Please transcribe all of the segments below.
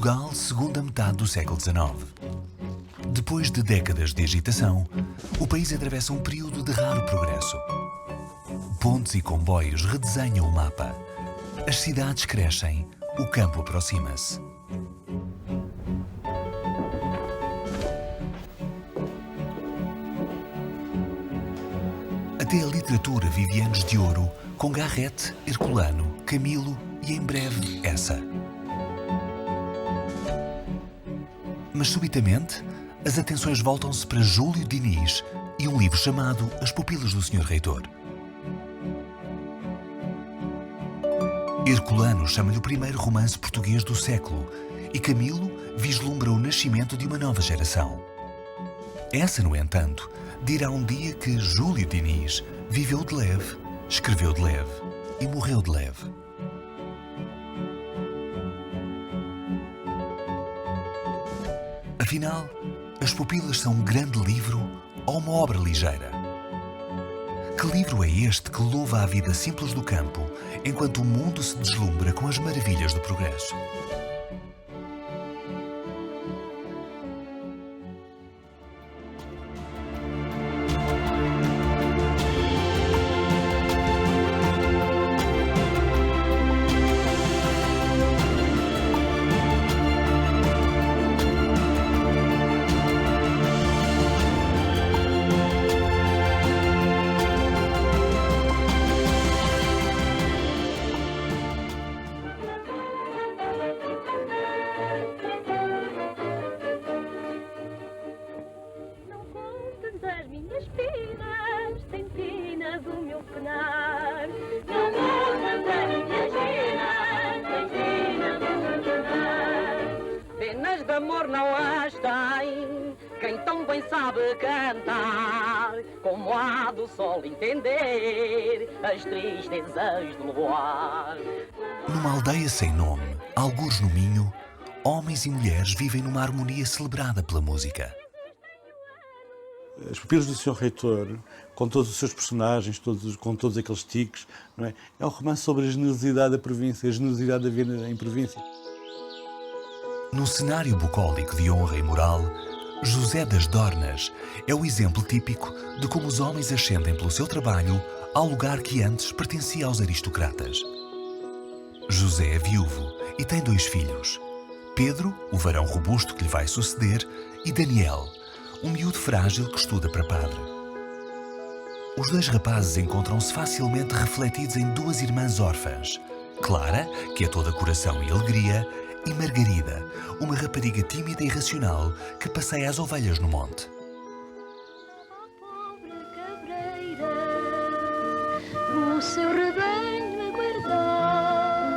Portugal, segunda metade do século XIX. Depois de décadas de agitação, o país atravessa um período de raro progresso. Pontes e comboios redesenham o mapa. As cidades crescem, o campo aproxima-se. Até a literatura vive anos de ouro, com Garrett, Herculano, Camilo e, em breve, Essa. Mas, subitamente, as atenções voltam-se para Júlio Diniz e um livro chamado As Pupilas do Sr. Reitor. Herculano chama-lhe o primeiro romance português do século e Camilo vislumbra o nascimento de uma nova geração. Essa, no entanto, dirá um dia que Júlio Diniz viveu de leve, escreveu de leve e morreu de leve. Afinal, As Pupilas são um grande livro ou uma obra ligeira? Que livro é este que louva a vida simples do campo, enquanto o mundo se deslumbra com as maravilhas do progresso? Das minhas penas, tem pena do meu penar. Não contas das minhas penas, tem pena do meu penar. Penas de amor não as tem, quem tão bem sabe cantar. Como há do sol entender as tristezas do luar. Numa aldeia sem nome, algures no Minho, homens e mulheres vivem numa harmonia celebrada pela música. As Pupilas do Sr. Reitor, com todos os seus personagens, com todos aqueles tiques, não é? É um romance sobre a generosidade da província, a generosidade da vida em província. Num cenário bucólico de honra e moral, José das Dornas é o exemplo típico de como os homens ascendem pelo seu trabalho ao lugar que antes pertencia aos aristocratas. José é viúvo e tem 2 filhos. Pedro, o varão robusto que lhe vai suceder, e Daniel, um miúdo frágil que estuda para padre. Os 2 rapazes encontram-se facilmente refletidos em 2 irmãs órfãs. Clara, que é toda coração e alegria, e Margarida, uma rapariga tímida e irracional que passeia as ovelhas no monte. Pobre cabreira, o seu rebanho a guardar,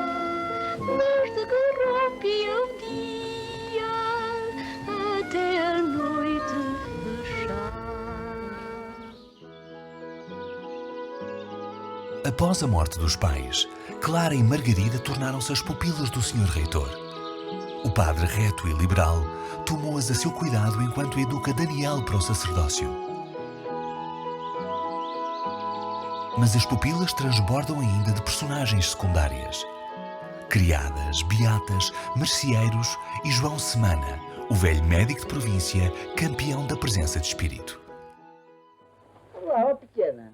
desde que rompia o dia até a noite fechar. Após a morte dos pais, Clara e Margarida tornaram-se as pupilas do Sr. Reitor. O padre reto e liberal tomou-as a seu cuidado enquanto educa Daniel para o sacerdócio. Mas as pupilas transbordam ainda de personagens secundárias. Criadas, beatas, merceeiros e João Semana, o velho médico de província, campeão da presença de espírito. Olá, ó pequena.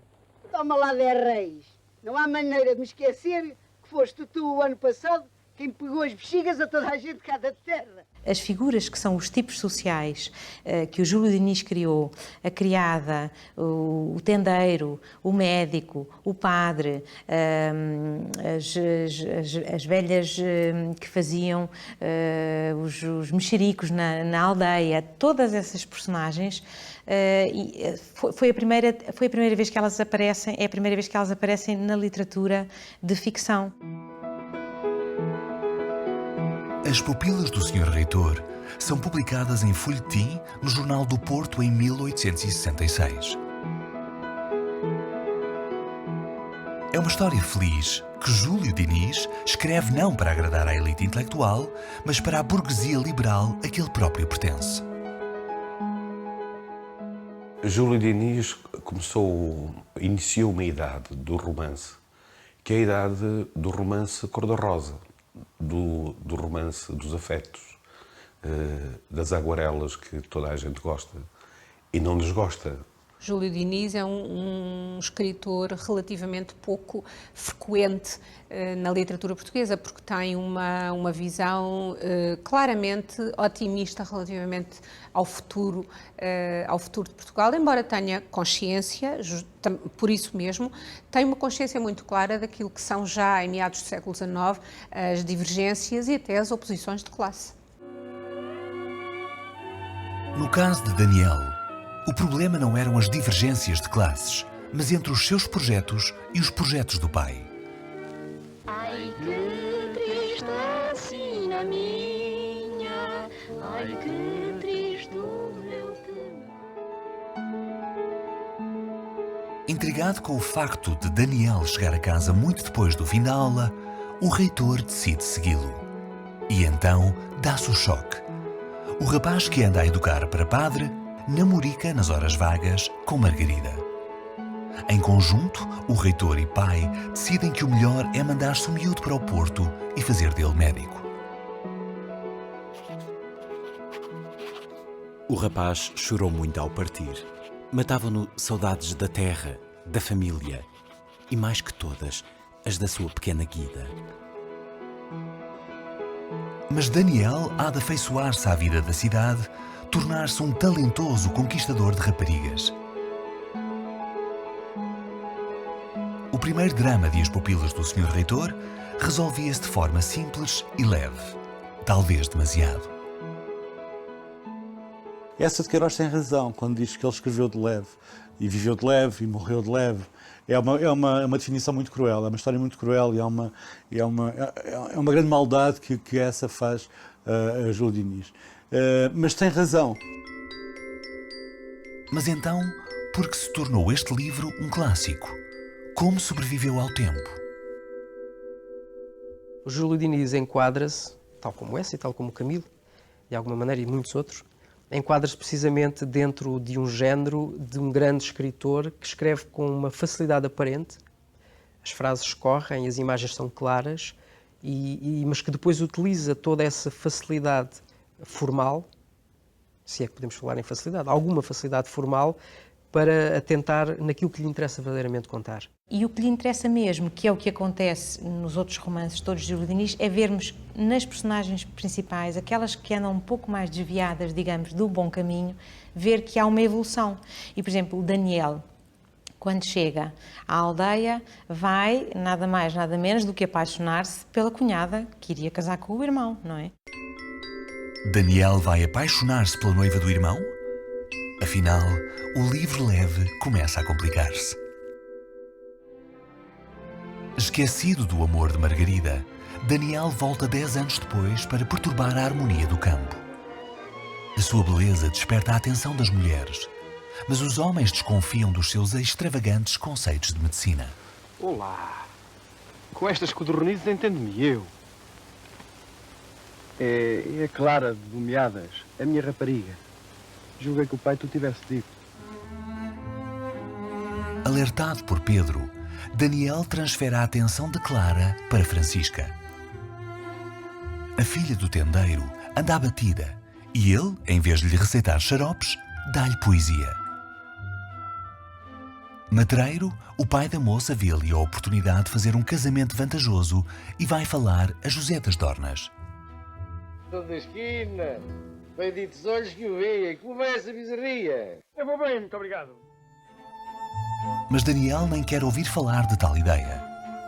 Toma lá 10 reis. Não há maneira de me esquecer que foste tu o ano passado quem pegou as bexigas a toda a gente cá da terra. As figuras que são os tipos sociais que o Júlio Diniz criou, a criada, o tendeiro, o médico, o padre, as velhas que faziam os mexericos na aldeia, todas essas personagens, foi a primeira vez que elas aparecem, é a primeira vez que elas aparecem na literatura de ficção. As Pupilas do Sr. Reitor são publicadas em folhetim no Jornal do Porto em 1866. É uma história feliz que Júlio Diniz escreve não para agradar à elite intelectual, mas para a burguesia liberal a que ele próprio pertence. Júlio Diniz iniciou uma idade do romance, que é a idade do romance cor-de-rosa, do romance dos afetos. das aguarelas que toda a gente gosta e não desgosta. Júlio Diniz é um escritor relativamente pouco frequente na literatura portuguesa, porque tem uma visão claramente otimista relativamente ao futuro de Portugal, embora tenha consciência, por isso mesmo, tem uma consciência muito clara daquilo que são já, em meados do século XIX, as divergências e até as oposições de classe. No caso de Daniel, o problema não eram as divergências de classes, mas entre os seus projetos e os projetos do pai. Ai, que triste a sina minha, ai, que triste o meu temor. Intrigado com o facto de Daniel chegar a casa muito depois do fim da aula, o reitor decide segui-lo. E então dá-se o choque. O rapaz que anda a educar para padre namorica nas horas vagas com Margarida. Em conjunto, o reitor e pai decidem que o melhor é mandar-se o miúdo para o Porto e fazer dele médico. O rapaz chorou muito ao partir. Matavam-no saudades da terra, da família e, mais que todas, as da sua pequena Guida. Mas Daniel há de afeiçoar-se à vida da cidade, tornar-se um talentoso conquistador de raparigas. O primeiro drama de As Pupilas do Sr. Reitor resolvia-se de forma simples e leve, talvez demasiado. Essa de Queiroz tem razão quando diz que ele escreveu de leve e viveu de leve e morreu de leve. É uma definição muito cruel, é uma história muito cruel e é uma grande maldade que essa faz a Júlio Diniz. Mas tem razão. Mas então, por que se tornou este livro um clássico? Como sobreviveu ao tempo? O Júlio Diniz enquadra-se, tal como essa e tal como o Camilo, de alguma maneira, e muitos outros, enquadra-se precisamente dentro de um género de um grande escritor que escreve com uma facilidade aparente, as frases escorrem, as imagens são claras, mas que depois utiliza toda essa facilidade formal, se é que podemos falar em facilidade, alguma facilidade formal, para atentar naquilo que lhe interessa verdadeiramente contar. E o que lhe interessa mesmo, que é o que acontece nos outros romances todos de Júlio Diniz, é vermos nas personagens principais, aquelas que andam um pouco mais desviadas, digamos, do bom caminho, ver que há uma evolução. E, por exemplo, o Daniel, quando chega à aldeia, vai nada mais, nada menos do que apaixonar-se pela cunhada que iria casar com o irmão, não é? Daniel vai apaixonar-se pela noiva do irmão? Afinal, o livro leve começa a complicar-se. Esquecido do amor de Margarida, Daniel volta 10 anos depois para perturbar a harmonia do campo. A sua beleza desperta a atenção das mulheres, mas os homens desconfiam dos seus extravagantes conceitos de medicina. Olá! Com estas codornizes entendo-me eu. É Clara de Domeadas, a minha rapariga. Julguei que o pai tu tivesse dito. Alertado por Pedro, Daniel transfere a atenção de Clara para Francisca. A filha do tendeiro anda abatida e ele, em vez de lhe receitar xaropes, dá-lhe poesia. Matreiro, o pai da moça, vê ali a oportunidade de fazer um casamento vantajoso e vai falar a José das Dornas. Toda a esquina, benditos olhos que o veem, como vai essa bizarria? Eu vou bem, muito obrigado. Mas Daniel nem quer ouvir falar de tal ideia.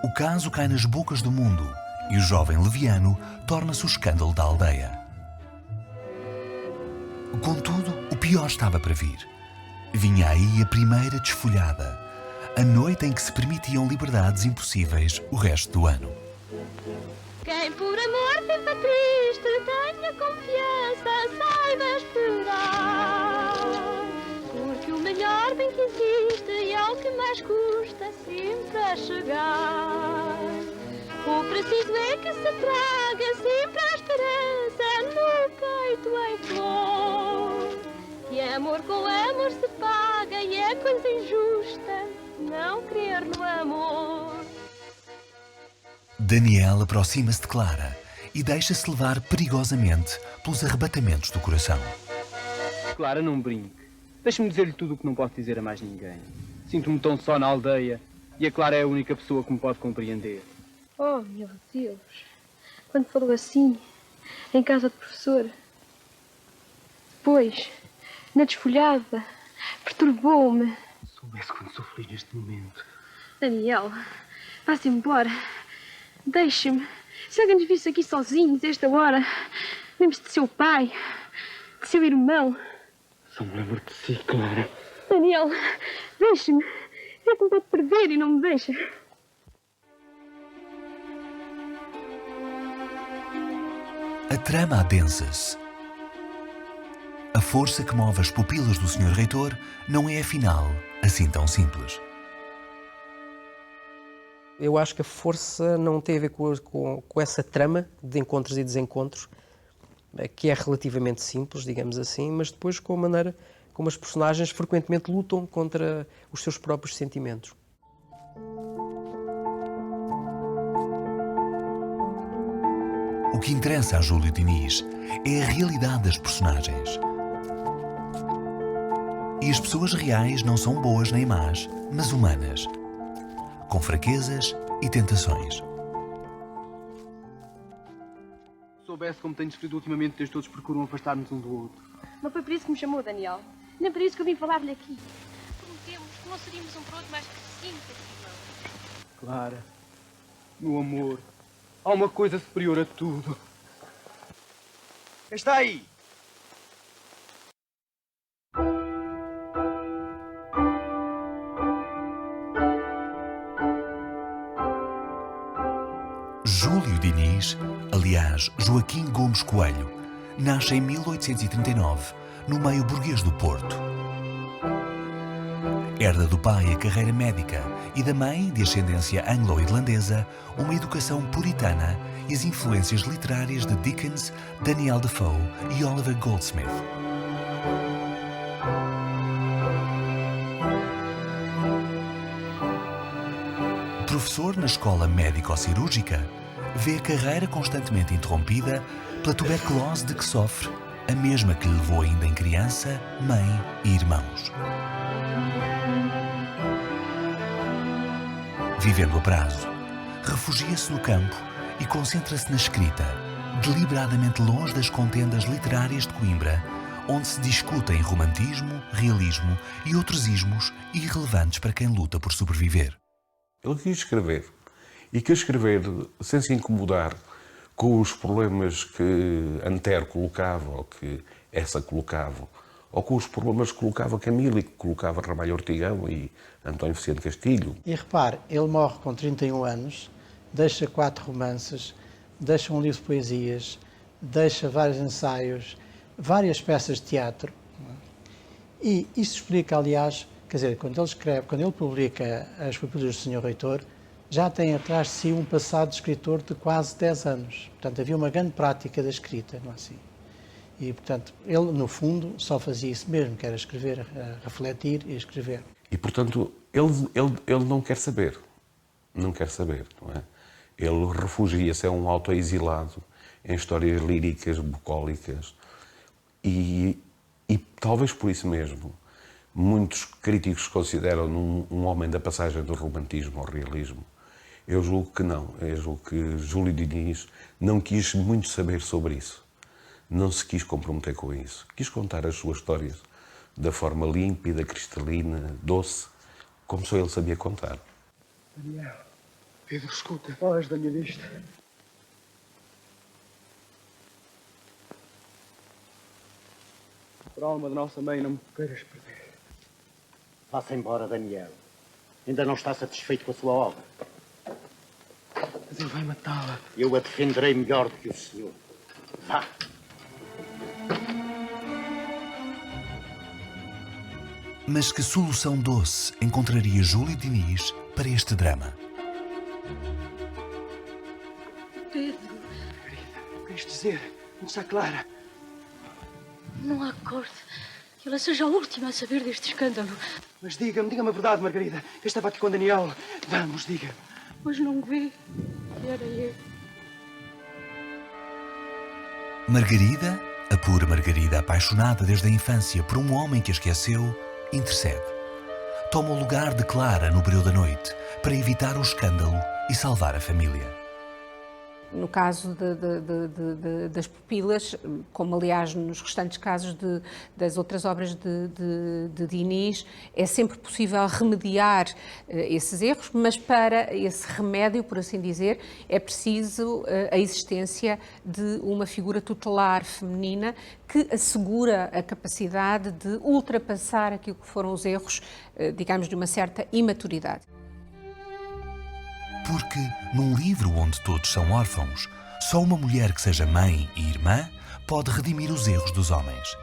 O caso cai nas bocas do mundo e o jovem leviano torna-se o escândalo da aldeia. Contudo, o pior estava para vir. Vinha aí a primeira desfolhada, a noite em que se permitiam liberdades impossíveis o resto do ano. Quem por amor viva triste, tenha confiança, saiba esperar. Porque o melhor bem que existe e é o que mais custa sempre a chegar. O preciso é que se traga sempre a esperança no peito em flor. E amor com amor se paga e é coisa injusta não crer no amor. Daniel aproxima-se de Clara e deixa-se levar perigosamente pelos arrebatamentos do coração. Clara, não brinque. Deixe-me dizer-lhe tudo o que não posso dizer a mais ninguém. Sinto-me tão só na aldeia e a Clara é a única pessoa que me pode compreender. Oh, meu Deus! Quando falou assim, em casa de professora, depois, na desfolhada, perturbou-me. Se soubesse quando sofri neste momento. Daniel, vá-se embora. Deixe-me. Se alguém nos visse aqui sozinhos a esta hora, lembre-se de seu pai, de seu irmão. Só me lembro de si, Clara. Daniel, deixe-me. É que me pode perder e não me deixa. A trama adensa-se. A força que move as pupilas do Sr. Reitor não é, afinal, assim tão simples. Eu acho que a força não tem a ver com essa trama de encontros e desencontros, que é relativamente simples, digamos assim, mas depois com a maneira como as personagens frequentemente lutam contra os seus próprios sentimentos. O que interessa a Júlio Diniz é a realidade das personagens. E as pessoas reais não são boas nem más, mas humanas, com fraquezas e tentações. Se soubesse como tenho sofrido ultimamente, desde todos procuram afastar-nos um do outro. Não foi por isso que me chamou, Daniel. Nem por isso que eu vim falar-lhe aqui. Prometemos que não seríamos um para outro mais que simples irmãos. Clara, meu amor, há uma coisa superior a tudo. Quem está aí? Júlio Diniz, aliás Joaquim Gomes Coelho, nasce em 1839, no meio burguês do Porto. Herda do pai a carreira médica e da mãe, de ascendência anglo-irlandesa, uma educação puritana e as influências literárias de Dickens, Daniel Defoe e Oliver Goldsmith. Professor na escola médico-cirúrgica, vê a carreira constantemente interrompida pela tuberculose de que sofre, a mesma que lhe levou ainda em criança, mãe e irmãos. Vivendo a prazo, refugia-se no campo e concentra-se na escrita, deliberadamente longe das contendas literárias de Coimbra, onde se discutem romantismo, realismo e outros ismos irrelevantes para quem luta por sobreviver. Ele quis escrever, e quis escrever sem se incomodar com os problemas que Antero colocava, ou que essa colocava, ou com os problemas que colocava Camilo e que colocava Ramalho Ortigão e António Vicente Castilho. E repare, ele morre com 31 anos, deixa 4 romances, deixa um livro de poesias, deixa vários ensaios, várias peças de teatro. E isso explica, aliás, quer dizer, quando ele escreve, quando ele publica As Pupilas do Sr. Reitor, já tem atrás de si um passado de escritor de quase 10 anos. Portanto, havia uma grande prática da escrita, não é assim? E, portanto, ele, no fundo, só fazia isso mesmo, que era escrever, refletir e escrever. E, portanto, ele não quer saber. Não quer saber, não é? Ele refugia-se, é um autoexilado em histórias líricas, bucólicas. E talvez por isso mesmo, muitos críticos consideram um homem da passagem do romantismo ao realismo. Eu julgo que não. Eu julgo que Júlio Diniz não quis muito saber sobre isso. Não se quis comprometer com isso. Quis contar as suas histórias da forma límpida, cristalina, doce, como só ele sabia contar. Daniel, Pedro, escuta, falas da minha vista. Por alma da nossa mãe, não me queiras perder. Vá-se embora, Daniel. Ainda não está satisfeito com a sua obra. Mas ele vai matá-la. Eu a defenderei melhor do que o senhor. Vá. Mas que solução doce encontraria Júlio Diniz para este drama? Pedro, Margarida, o que queres dizer? Onde está Clara? não acorde que ela seja a última a saber deste escândalo. Mas diga-me a verdade, Margarida. Eu estava aqui com Daniel. Vamos, diga. Mas não vê que era eu. Margarida, a pura Margarida, apaixonada desde a infância por um homem que a esqueceu, intercede. Toma o lugar de Clara no breu da noite para evitar o escândalo e salvar a família. No caso das pupilas, como aliás nos restantes casos das outras obras de Diniz, é sempre possível remediar esses erros, mas para esse remédio, por assim dizer, é preciso a existência de uma figura tutelar feminina que assegura a capacidade de ultrapassar aquilo que foram os erros, digamos, de uma certa imaturidade. Porque, num livro onde todos são órfãos, só uma mulher que seja mãe e irmã pode redimir os erros dos homens.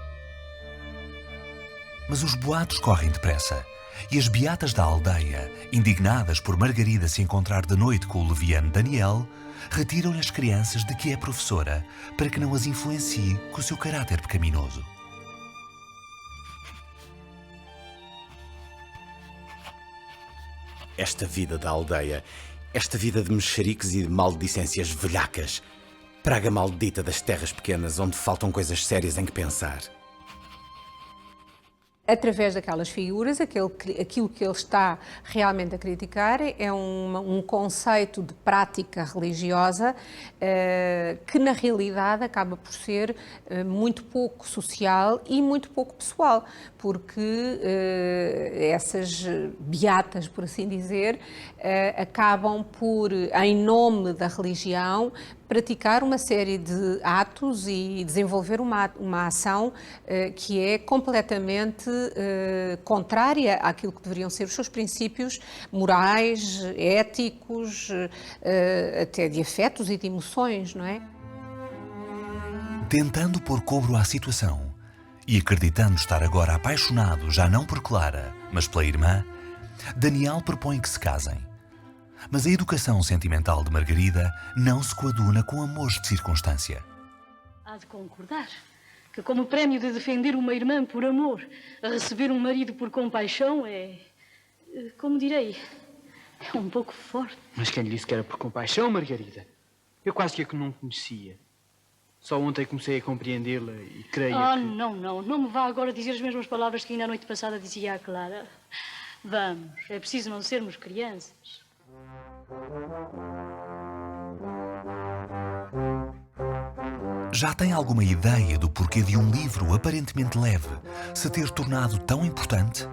Mas os boatos correm depressa e as beatas da aldeia, indignadas por Margarida se encontrar de noite com o leviano Daniel, retiram-lhe as crianças de que é professora para que não as influencie com o seu caráter pecaminoso. Esta vida da aldeia, esta vida de mexericos e de maldicências velhacas, praga maldita das terras pequenas onde faltam coisas sérias em que pensar. Através daquelas figuras, aquilo que ele está realmente a criticar é um conceito de prática religiosa que, na realidade, acaba por ser muito pouco social e muito pouco pessoal, porque essas beatas, por assim dizer, acabam por, em nome da religião, praticar uma série de atos e desenvolver uma ação que é completamente contrária àquilo que deveriam ser os seus princípios morais, éticos, até de afetos e de emoções, não é? Tentando pôr cobro à situação e acreditando estar agora apaixonado já não por Clara, mas pela irmã, Daniel propõe que se casem. Mas a educação sentimental de Margarida não se coaduna com amores de circunstância. Há de concordar que, como prémio de defender uma irmã por amor, a receber um marido por compaixão como direi, é um pouco forte. Mas quem lhe disse que era por compaixão, Margarida? Eu quase que a não conhecia. Só ontem comecei a compreendê-la e creio que... Não me vá agora dizer as mesmas palavras que ainda a noite passada dizia à Clara. Vamos, é preciso não sermos crianças. Já tem alguma ideia do porquê de um livro aparentemente leve se ter tornado tão importante?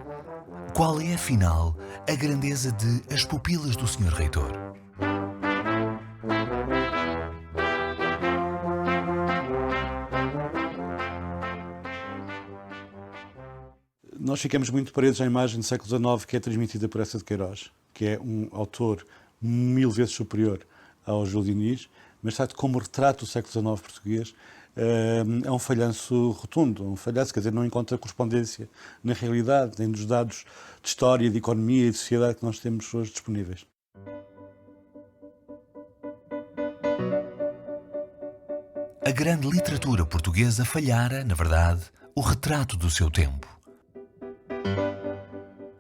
Qual é, afinal, a grandeza de As Pupilas do Sr. Reitor? Nós ficamos muito presos à imagem do século XIX que é transmitida por Eça de Queiroz, que é um autor 1000 vezes superior ao Júlio Diniz, mas de facto, como retrato do século XIX português, é um falhanço rotundo, um falhanço, quer dizer, não encontra correspondência na realidade, nem nos dados de história, de economia e de sociedade que nós temos hoje disponíveis. A grande literatura portuguesa falhara, na verdade, o retrato do seu tempo.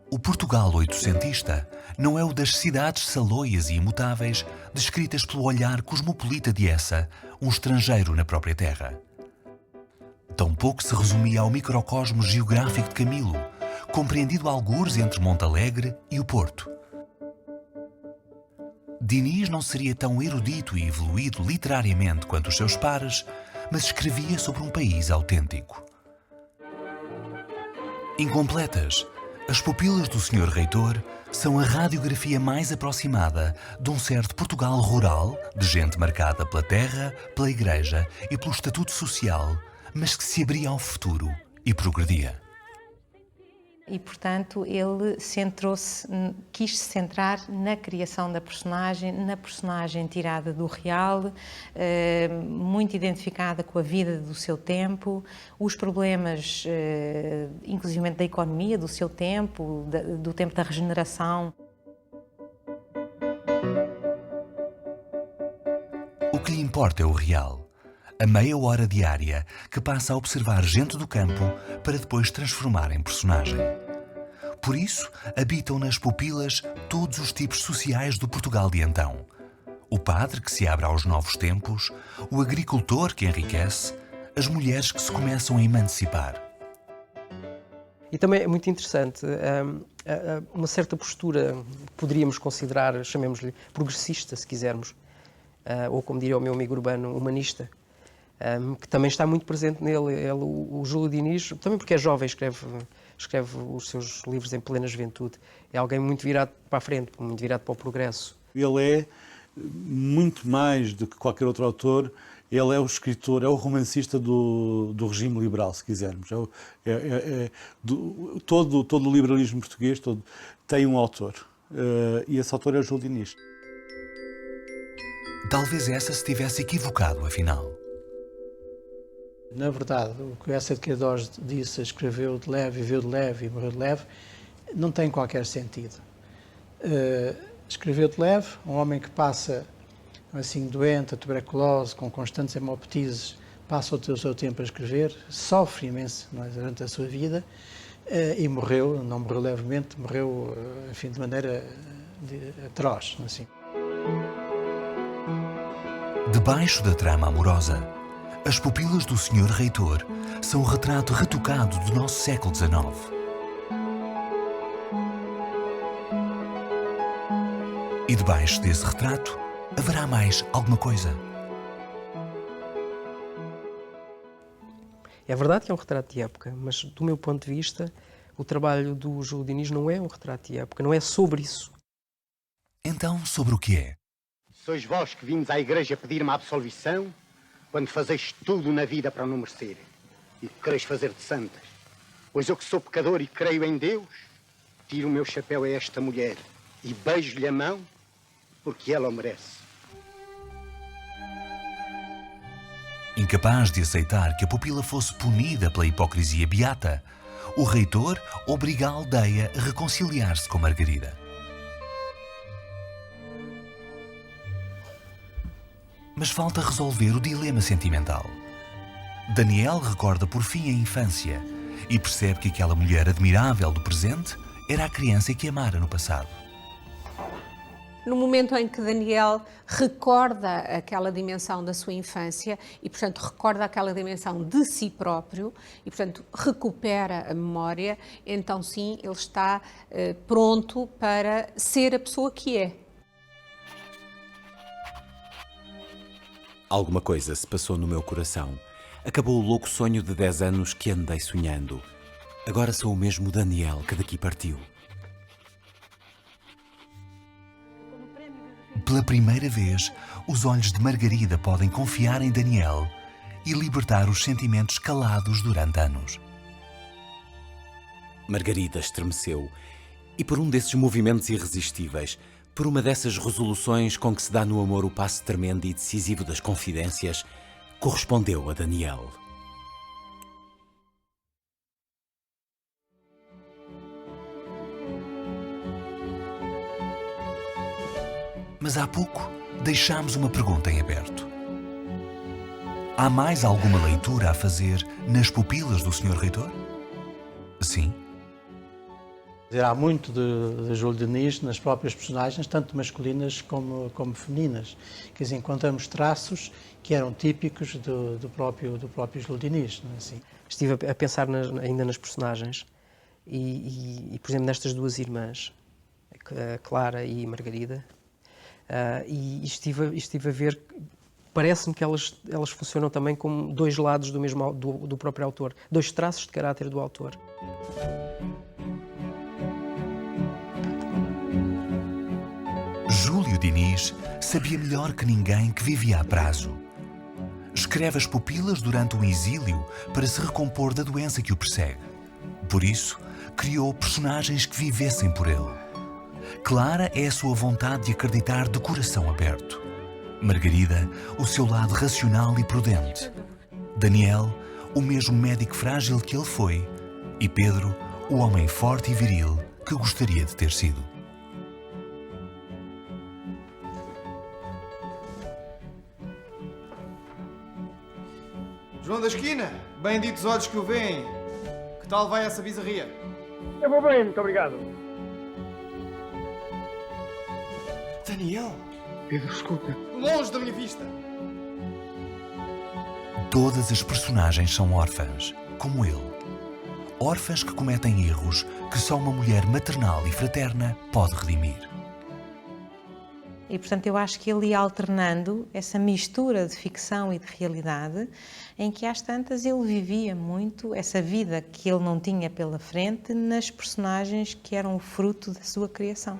O Portugal oitocentista não é o das cidades saloias e imutáveis descritas pelo olhar cosmopolita de Eça, um estrangeiro na própria terra. Tampouco se resumia ao microcosmo geográfico de Camilo, compreendido algures entre Montalegre e o Porto. Diniz não seria tão erudito e evoluído literariamente quanto os seus pares, mas escrevia sobre um país autêntico. Incompletas, As Pupilas do Sr. Reitor são a radiografia mais aproximada de um certo Portugal rural, de gente marcada pela terra, pela igreja e pelo estatuto social, mas que se abria ao futuro e progredia. E, portanto, ele quis se centrar na criação da personagem, na personagem tirada do real, muito identificada com a vida do seu tempo, os problemas, inclusive da economia do seu tempo, do tempo da regeneração. O que lhe importa é o real. A meia hora diária que passa a observar gente do campo para depois transformar em personagem. Por isso, habitam nas pupilas todos os tipos sociais do Portugal de então. O padre que se abre aos novos tempos, o agricultor que enriquece, as mulheres que se começam a emancipar. E também é muito interessante uma certa postura que poderíamos considerar, chamemos-lhe progressista, se quisermos, ou como diria o meu amigo urbano, humanista, que também está muito presente nele. O Júlio Diniz, também porque é jovem, escreve os seus livros em plena juventude, é alguém muito virado para a frente, muito virado para o progresso. Ele é muito mais do que qualquer outro autor. Ele é o escritor, é o romancista do regime liberal, se quisermos. Todo o liberalismo português tem um autor. E esse autor é o Júlio Diniz. Talvez essa se tivesse equivocado, afinal. Na verdade, o que o Eça de Queiroz disse, escreveu de leve, viveu de leve e morreu de leve, não tem qualquer sentido. Escreveu de leve, um homem que passa assim doente, a tuberculose, com constantes hemoptises, passa o seu tempo a escrever, sofre imenso durante a sua vida e morreu, não morreu levemente, morreu, enfim, de maneira atroz. Assim. Debaixo da trama amorosa, as pupilas do Sr. Reitor são o retrato retocado do nosso século XIX. E debaixo desse retrato, haverá mais alguma coisa? É verdade que é um retrato de época, mas do meu ponto de vista, o trabalho do Júlio Diniz não é um retrato de época, não é sobre isso. Então, sobre o que é? Sois vós que vimos à igreja pedir-me a absolvição, quando fazeis tudo na vida para não merecer, e que quereis fazer de santas. Pois eu que sou pecador e creio em Deus, tiro o meu chapéu a esta mulher e beijo-lhe a mão, porque ela o merece. Incapaz de aceitar que a pupila fosse punida pela hipocrisia beata, o reitor obriga a aldeia a reconciliar-se com Margarida. Mas falta resolver o dilema sentimental. Daniel recorda por fim a infância e percebe que aquela mulher admirável do presente era a criança que amara no passado. No momento em que Daniel recorda aquela dimensão da sua infância e, portanto, recorda aquela dimensão de si próprio e, portanto, recupera a memória, então sim, ele está pronto para ser a pessoa que é. Alguma coisa se passou no meu coração. Acabou o louco sonho de 10 anos que andei sonhando. Agora sou o mesmo Daniel que daqui partiu. Pela primeira vez, os olhos de Margarida podem confiar em Daniel e libertar os sentimentos calados durante anos. Margarida estremeceu e por um desses movimentos irresistíveis, por uma dessas resoluções com que se dá no amor o passo tremendo e decisivo das confidências, correspondeu a Daniel. Mas há pouco deixámos uma pergunta em aberto. Há mais alguma leitura a fazer nas pupilas do Sr. Reitor? Sim. Há muito de Júlio Diniz nas próprias personagens, tanto masculinas como femininas. Quer dizer, encontramos traços que eram típicos do próprio Júlio Diniz. Não é assim? Estive a pensar ainda nas personagens e, por exemplo, nestas duas irmãs, a Clara e a Margarida, e estive a ver, parece-me que elas funcionam também como dois lados do próprio autor, dois traços de caráter do autor. Júlio Diniz sabia melhor que ninguém que vivia a prazo. Escreve as pupilas durante o exílio para se recompor da doença que o persegue. Por isso, criou personagens que vivessem por ele. Clara é a sua vontade de acreditar de coração aberto. Margarida, o seu lado racional e prudente. Daniel, o mesmo médico frágil que ele foi. E Pedro, o homem forte e viril que gostaria de ter sido. João da Esquina, benditos olhos que o veem. Que tal vai essa bizarria? Eu vou bem, muito obrigado. Daniel, Pedro, escuta. Longe da minha vista! Todas as personagens são órfãs, como ele. Órfãs que cometem erros que só uma mulher maternal e fraterna pode redimir. E, portanto, eu acho que ele ia alternando essa mistura de ficção e de realidade, em que às tantas ele vivia muito essa vida que ele não tinha pela frente nas personagens que eram o fruto da sua criação.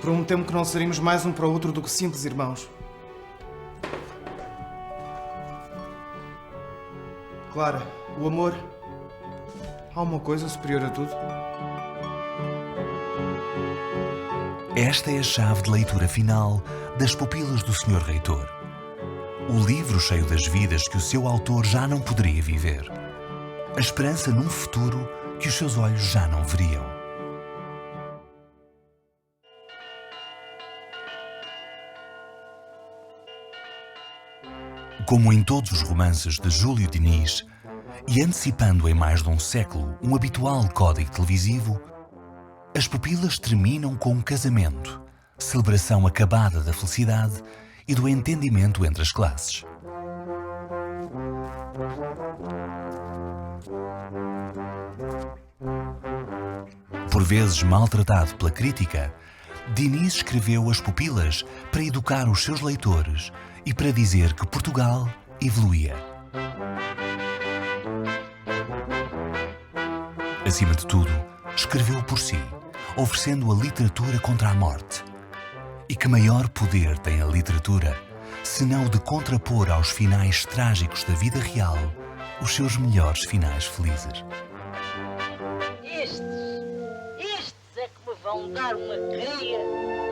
Prometemos que não seremos mais um para o outro do que simples irmãos. Clara, o amor... Há uma coisa superior a tudo? Esta é a chave de leitura final das Pupilas do Sr. Reitor. O livro cheio das vidas que o seu autor já não poderia viver. A esperança num futuro que os seus olhos já não veriam. Como em todos os romances de Júlio Diniz, e antecipando em mais de um século um habitual código televisivo, As Pupilas terminam com um casamento, celebração acabada da felicidade e do entendimento entre as classes. Por vezes maltratado pela crítica, Diniz escreveu As Pupilas para educar os seus leitores e para dizer que Portugal evoluía. Acima de tudo, escreveu por si, oferecendo a literatura contra a morte. E que maior poder tem a literatura, senão de contrapor aos finais trágicos da vida real os seus melhores finais felizes. Estes é que me vão dar uma cria.